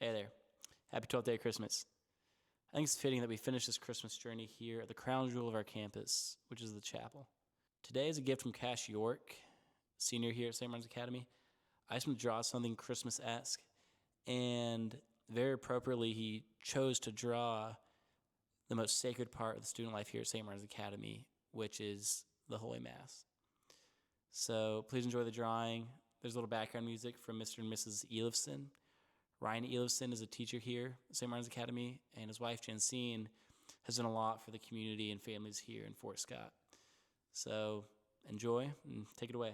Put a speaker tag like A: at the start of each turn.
A: Hey there. Happy 12th day of Christmas. I think it's fitting that we finish this Christmas journey here at the crown jewel of our campus, which is the chapel. Today is a gift from Cash York, senior here at St. Martin's Academy. I asked him to draw something Christmas-esque, and very appropriately, he chose to draw the most sacred part of the student life here at St. Martin's Academy, which is the Holy Mass. So please enjoy the drawing. There's a little background music from Mr. and Mrs. Elifson. Ryan Elifson is a teacher here at St. Martin's Academy, and his wife, Jensine, has done a lot for the community and families here in Fort Scott. So enjoy and take it away.